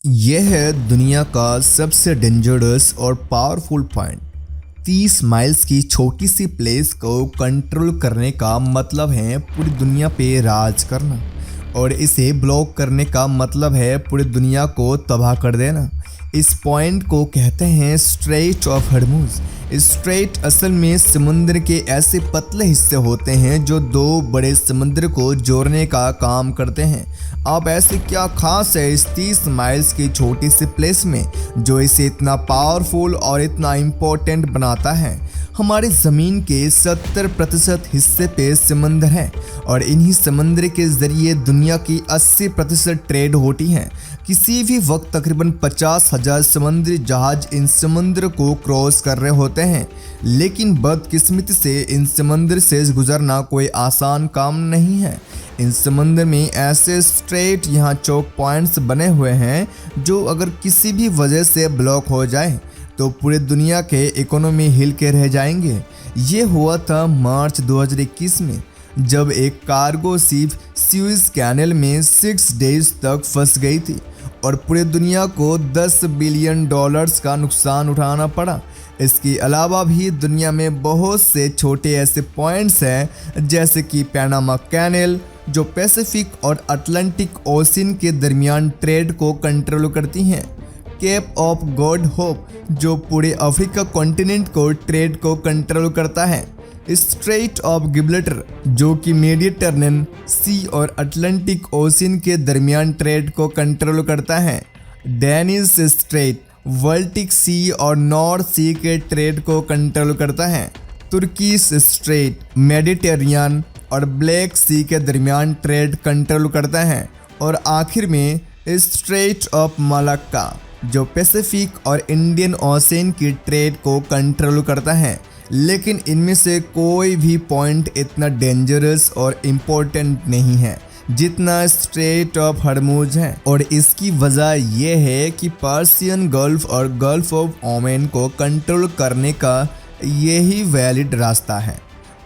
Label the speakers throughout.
Speaker 1: यह है दुनिया का सबसे डेंजरस और पावरफुल पॉइंट। 30 माइल्स की छोटी सी प्लेस को कंट्रोल करने का मतलब है पूरी दुनिया पे राज करना, और इसे ब्लॉक करने का मतलब है पूरी दुनिया को तबाह कर देना। इस पॉइंट को कहते हैं स्ट्रेट ऑफ हॉर्मुज। स्ट्रेट असल में समुद्र के ऐसे पतले हिस्से होते हैं जो दो बड़े समुद्र को जोड़ने का काम करते हैं। अब ऐसे क्या खास है इस 30 माइल्स की छोटी सी प्लेस में जो इसे इतना पावरफुल और इतना इम्पोर्टेंट बनाता है? हमारी ज़मीन के 70% हिस्से पे समंदर है, और इन्हीं समंदर के ज़रिए दुनिया की 80% ट्रेड होती है। किसी भी वक्त तकरीबन 50,000 समुद्री जहाज इन समुद्र को क्रॉस कर रहे होते हैं, लेकिन बदकिस्मती से इन समंदर से गुजरना कोई आसान काम नहीं है। इन समंदर में ऐसे स्ट्रेट यहाँ चौक पॉइंट्स बने हुए हैं जो अगर किसी भी वजह से ब्लॉक हो जाए तो पूरे दुनिया के इकोनॉमी हिल के रह जाएंगे। ये हुआ था मार्च 2021 में, जब एक कार्गो शिप सुएज कैनल में 6 डेज तक फंस गई थी और पूरे दुनिया को $10 बिलियन का नुकसान उठाना पड़ा। इसके अलावा भी दुनिया में बहुत से छोटे ऐसे पॉइंट्स हैं जैसे कि पैनामा कैनल जो पैसिफिक और अटलांटिक ओशन के दरमियान ट्रेड को कंट्रोल करती हैं, केप ऑफ गॉड होप जो पूरे अफ्रीका कॉन्टिनेंट को ट्रेड को कंट्रोल करता है, स्ट्रेट ऑफ गिब्रल्टर जो कि मेडिटेरेनियन सी और अटलांटिक ओशन के दरमियान ट्रेड को कंट्रोल करता है, डेनिस स्ट्रेट बाल्टिक सी और नॉर्थ सी के ट्रेड को कंट्रोल करता है, तुर्कीश स्ट्रेट मेडिटेरेनियन और ब्लैक सी के दरमियान ट्रेड कंट्रोल करता है, और आखिर में स्ट्रेट ऑफ मलाक्का जो पैसिफिक और इंडियन ओशन की ट्रेड को कंट्रोल करता है। लेकिन इनमें से कोई भी पॉइंट इतना डेंजरस और इम्पोर्टेंट नहीं है जितना स्ट्रेट ऑफ हॉर्मुज है, और इसकी वजह यह है कि पर्शियन गल्फ और गल्फ ऑफ ओमान को कंट्रोल करने का यही वैलिड रास्ता है,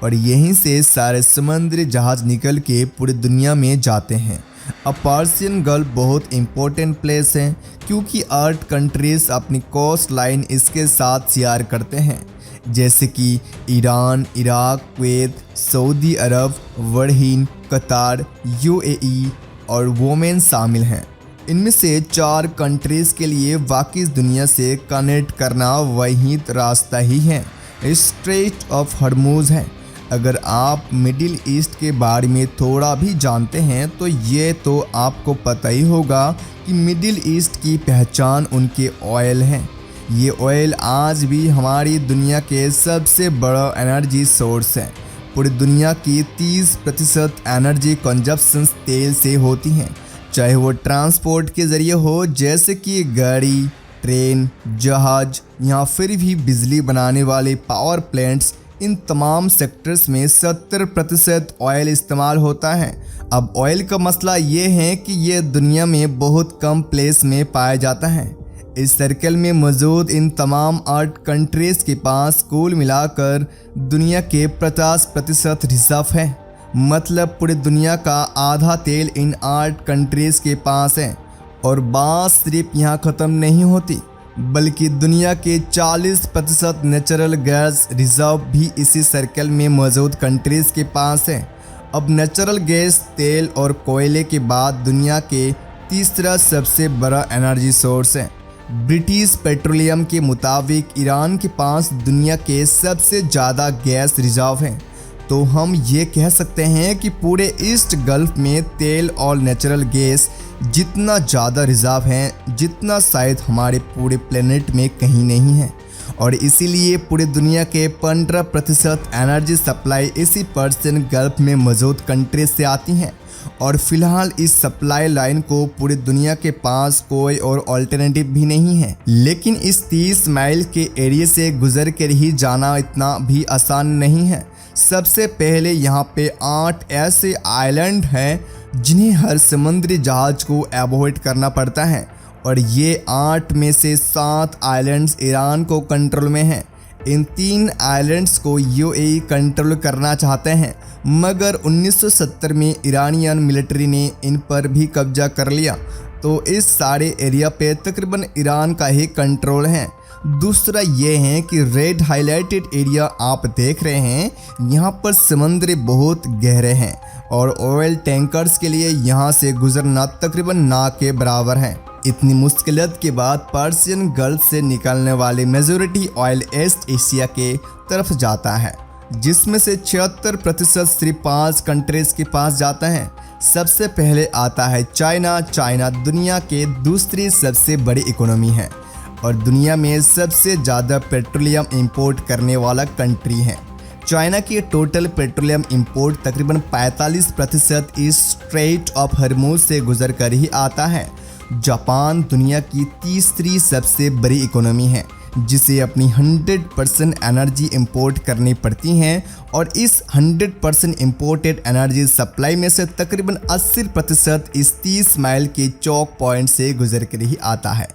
Speaker 1: और यहीं से सारे समुद्री जहाज निकल के पूरी दुनिया में जाते हैं। अब पर्शियन गल्फ बहुत इम्पोर्टेंट प्लेस है क्योंकि 8 कंट्रीज अपनी कोस्ट लाइन इसके साथ शेयर करते हैं, जैसे कि ईरान, इराक, कुवैत, सऊदी अरब, बहरीन, कतार, यूएई और ओमान शामिल हैं। इनमें से 4 कंट्रीज के लिए बाकी दुनिया से कनेक्ट करना वही रास्ता ही है, स्ट्रेट ऑफ हॉर्मुज है। अगर आप मिडिल ईस्ट के बारे में थोड़ा भी जानते हैं तो ये तो आपको पता ही होगा कि मिडिल ईस्ट की पहचान उनके ऑयल है। ये ऑयल आज भी हमारी दुनिया के सबसे बड़ा एनर्जी सोर्स है। पूरी दुनिया की 30% एनर्जी कंजप्शन तेल से होती हैं, चाहे वो ट्रांसपोर्ट के ज़रिए हो जैसे कि गाड़ी, ट्रेन, जहाज, या फिर भी बिजली बनाने वाले पावर प्लांट्स। इन तमाम सेक्टर्स में 70% ऑयल इस्तेमाल होता है। अब ऑयल का मसला ये है कि ये दुनिया में बहुत कम प्लेस में पाया जाता है। इस सर्कल में मौजूद इन तमाम 8 कंट्रीज़ के पास कुल मिलाकर दुनिया के 50% रिजर्व है, मतलब पूरी दुनिया का आधा तेल इन 8 कंट्रीज़ के पास है। और बात सिर्फ यहाँ ख़त्म नहीं होती, बल्कि दुनिया के 40% नेचुरल गैस रिजर्व भी इसी सर्कल में मौजूद कंट्रीज़ के पास है। अब नेचुरल गैस, तेल और कोयले के बाद दुनिया के तीसरा सबसे बड़ा एनर्जी सोर्स है। ब्रिटिश पेट्रोलियम के मुताबिक ईरान के पास दुनिया के सबसे ज़्यादा गैस रिजर्व हैं। तो हम ये कह सकते हैं कि पूरे ईस्ट गल्फ में तेल और नेचुरल गैस जितना ज़्यादा रिजर्व है जितना शायद हमारे पूरे प्लेनेट में कहीं नहीं है, और इसीलिए पूरी दुनिया के 15% एनर्जी सप्लाई इसी पर्शियन गल्फ में मौजूद कंट्री से आती हैं। और फिलहाल इस सप्लाई लाइन को पूरी दुनिया के पास कोई और अल्टरनेटिव भी नहीं है। लेकिन इस 30 माइल के एरिया से गुजर कर ही जाना इतना भी आसान नहीं है। सबसे पहले यहाँ पे 8 ऐसे आइलैंड हैं जिन्हें हर समुद्री जहाज को अवॉइड करना पड़ता है, और ये 8 में से 7 आइलैंड्स ईरान को कंट्रोल में हैं। इन 3 आइलैंड्स को यूएई कंट्रोल करना चाहते हैं, मगर 1970 में ईरानियन मिलिट्री ने इन पर भी कब्जा कर लिया। तो इस सारे एरिया पे तकरीबन ईरान का ही कंट्रोल है। दूसरा ये है कि रेड हाईलाइटेड एरिया आप देख रहे हैं, यहाँ पर समुद्र बहुत गहरे हैं और ऑयल टैंकर्स के लिए यहाँ से गुजरना तकरीबन ना के बराबर है। इतनी मुश्किलात के बाद पर्शियन गल्फ से निकलने वाली मेजॉरिटी ऑयल ईस्ट एशिया के तरफ जाता है, जिसमें से 76% सिर्फ 5 कंट्रीज के पास जाता है। सबसे पहले आता है चाइना। चाइना दुनिया के दूसरी सबसे बड़ी इकोनॉमी है और दुनिया में सबसे ज़्यादा पेट्रोलियम इंपोर्ट करने वाला कंट्री है। चाइना की टोटल पेट्रोलियम इंपोर्ट तकरीबन 45% इस स्ट्रेट ऑफ हॉर्मुज से गुजर कर ही आता है। जापान दुनिया की तीसरी सबसे बड़ी इकोनॉमी है, जिसे अपनी 100% एनर्जी इंपोर्ट करनी पड़ती है और इस 100% इंपोर्टेड एनर्जी सप्लाई में से तकरीबन 80% इस 30 माइल के चौक पॉइंट से गुजर कर ही आता है।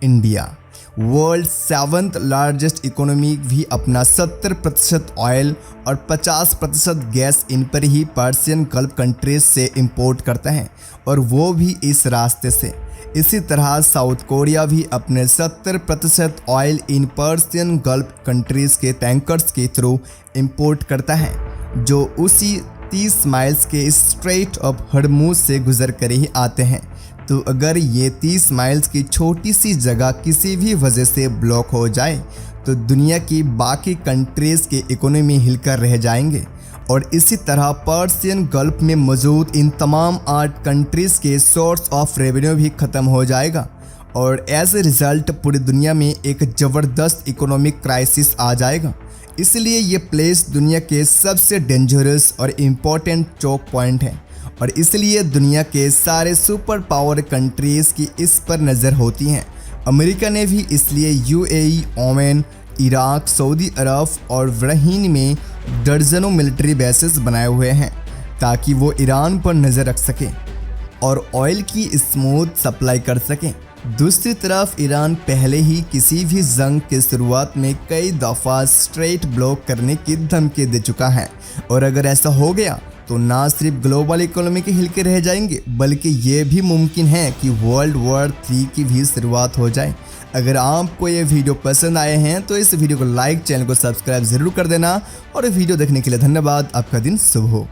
Speaker 1: India world 7th largest economy भी अपना 70% ऑयल और 50% गैस इन पर ही पर्शियन गल्फ कंट्रीज से इंपोर्ट करता है और वो भी इस रास्ते से। इसी तरह साउथ कोरिया भी अपने 70% oil in Persian gulf countries के टैंकर्स के थ्रू इंपोर्ट करता है, जो उसी 30 माइल्स के स्ट्रेट ऑफ हॉर्मुज से गुजर कर ही आते हैं। तो अगर ये 30 माइल्स की छोटी सी जगह किसी भी वजह से ब्लॉक हो जाए तो दुनिया की बाकी कंट्रीज़ के इकोनॉमी हिलकर रह जाएंगे और इसी तरह पर्शियन गल्फ में मौजूद इन तमाम 8 कंट्रीज़ के सोर्स ऑफ रेवेन्यू भी ख़त्म हो जाएगा और एज ए रिज़ल्ट पूरी दुनिया में एक ज़बरदस्त इकोनॉमिक क्राइसिस आ जाएगा। इसलिए ये प्लेस दुनिया के सबसे डेंजरस और इम्पोर्टेंट चौक पॉइंट है और इसलिए दुनिया के सारे सुपर पावर कंट्रीज़ की इस पर नज़र होती हैं। अमेरिका ने भी इसलिए यूएई, ओमान, इराक, सऊदी अरब और बहरीन में दर्जनों मिलिट्री बेसेस बनाए हुए हैं ताकि वो ईरान पर नज़र रख सकें और ऑयल की स्मूथ सप्लाई कर सकें। दूसरी तरफ ईरान पहले ही किसी भी जंग के शुरुआत में कई दफ़ा स्ट्रेट ब्लॉक करने की धमकी दे चुका है और अगर ऐसा हो गया तो ना सिर्फ ग्लोबल इकोनॉमी के हिल के रह जाएंगे बल्कि ये भी मुमकिन है कि वर्ल्ड वॉर 3 की भी शुरुआत हो जाए। अगर आपको ये वीडियो पसंद आए हैं तो इस वीडियो को लाइक, चैनल को सब्सक्राइब ज़रूर कर देना और वीडियो देखने के लिए धन्यवाद। आपका दिन शुभ हो।